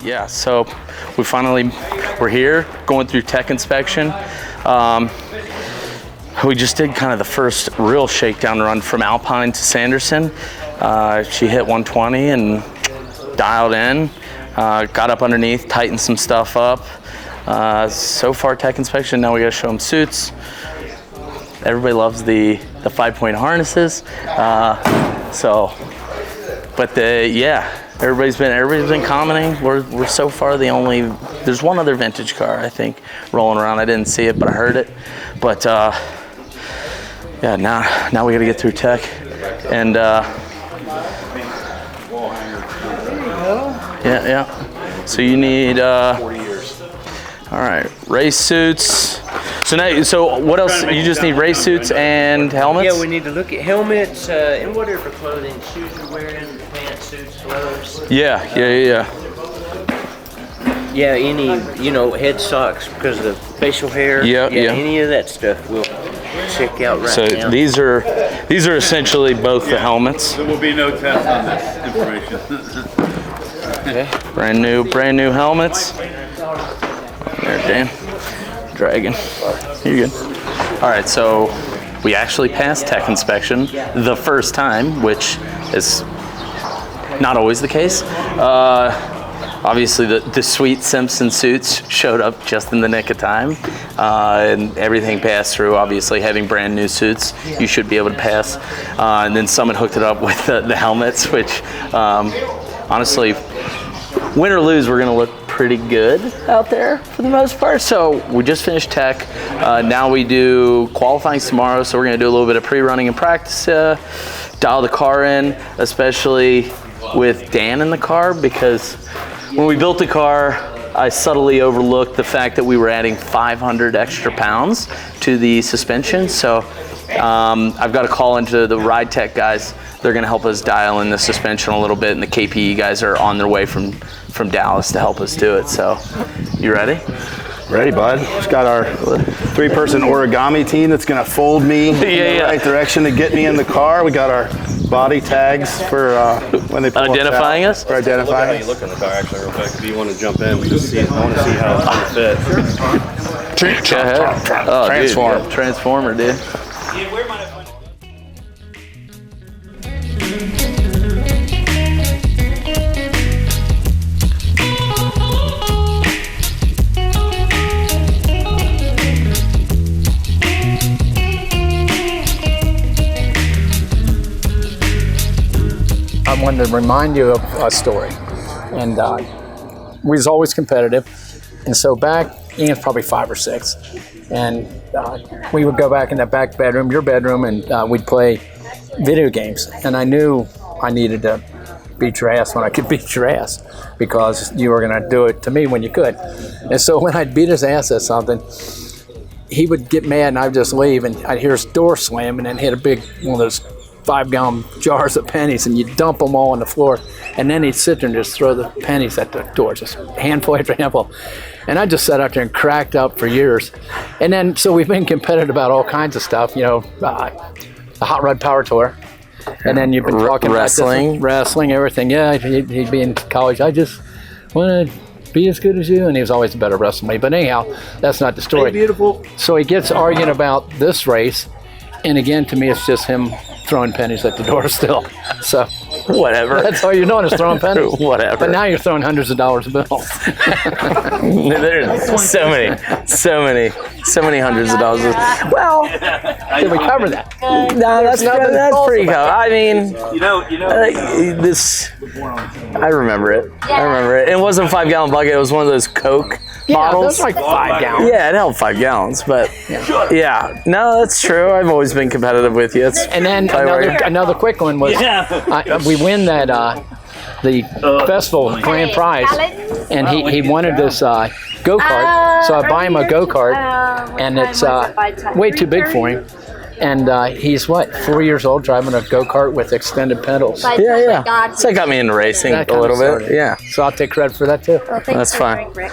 Yeah, so we're here going through tech inspection. We just did kind of the first real shakedown run from Alpine to Sanderson. She hit 120 and dialed in, got up underneath, tightened some stuff up. So far tech inspection, now we gotta show them suits. Everybody loves the 5-point harnesses. Everybody's been commenting. We're so far the only. There's one other vintage car I think rolling around. I didn't see it, but I heard it. But yeah, now we got to get through tech, and yeah. So you need 40 years. All right, race suits. So what else? You just need race suits and helmets? Yeah, we need to look at helmets and whatever clothing, shoes you're wearing, pants, suits, gloves. Yeah. Yeah, any, head socks because of the facial hair. Yeah. Any of that stuff we'll check out right now. So these are essentially both the helmets. There will be no test on this information. Okay. Brand new helmets. There, Dan. Dragon. You're good. All right, so we actually passed tech inspection the first time, which is not always the case. Obviously, the sweet Simpson suits showed up just in the nick of time, and everything passed through. Obviously, having brand new suits, you should be able to pass. And then someone hooked it up with the helmets, which honestly, win or lose, we're going to look pretty good out there for the most part. So we just finished tech. Now we do qualifying tomorrow. So we're going to do a little bit of pre-running and practice, dial the car in, especially with Dan in the car, because when we built the car, I subtly overlooked the fact that we were adding 500 extra pounds to the suspension. So I've got to call into the Ridetech guys. They're going to help us dial in the suspension a little bit, and the KPE guys are on their way from Dallas to help us do it. So, you ready? Ready, bud. Just got our 3-person origami team that's going to fold me in the right direction to get me in the car. We got our body tags for when they pull identifying us. For identifying us. Look in the car actually real quick. If you want to jump in, we just see. I want to see how it's going to fit. Oh, Transform. Dude, Transformer, dude. I wanted to remind you of a story, and we was always competitive, and so back, Ian's probably 5 or 6, and we would go back in the back bedroom, your bedroom, and we'd play video games, and I knew I needed to beat your ass when I could beat your ass, because you were going to do it to me when you could. And so when I'd beat his ass at something, he would get mad and I'd just leave, and I'd hear his door slam and then hit a big one of those 5-gallon jars of pennies, and you dump them all on the floor, and then he'd sit there and just throw the pennies at the door, just handful after handful. And I just sat out there and cracked up for years. And then, so we've been competitive about all kinds of stuff, the Hot Rod Power Tour. And then you've been talking wrestling, about wrestling, everything. Yeah, he'd be in college. I just want to be as good as you, and he was always a better wrestler than me. But anyhow, that's not the story. Hey, beautiful. So he gets arguing about this race, and again, to me, it's just him throwing pennies at the door still. So whatever. That's all you're doing is throwing pennies. Whatever. But now you're throwing hundreds of dollars of bills. There's so many hundreds of dollars. Well, did we cover that? No, that's pretty cool. I mean, this. I remember it. It wasn't a 5-gallon bucket. It was one of those Coke bottles. Those are like 5 gallons. Yeah, it held 5 gallons, but yeah. No, that's true. I've always been competitive with you. And then another quick one was we win that the festival grand prize, and he wanted this go-kart, so I buy him a go-kart, and it's way too big for him. And he's what, 4 years old, driving a go-kart with extended pedals. Yeah, yeah. So that got me into racing That a kinda little bit. started. Yeah. So I'll take credit for that too. Well, thanks That's for fine. the drink, Rick.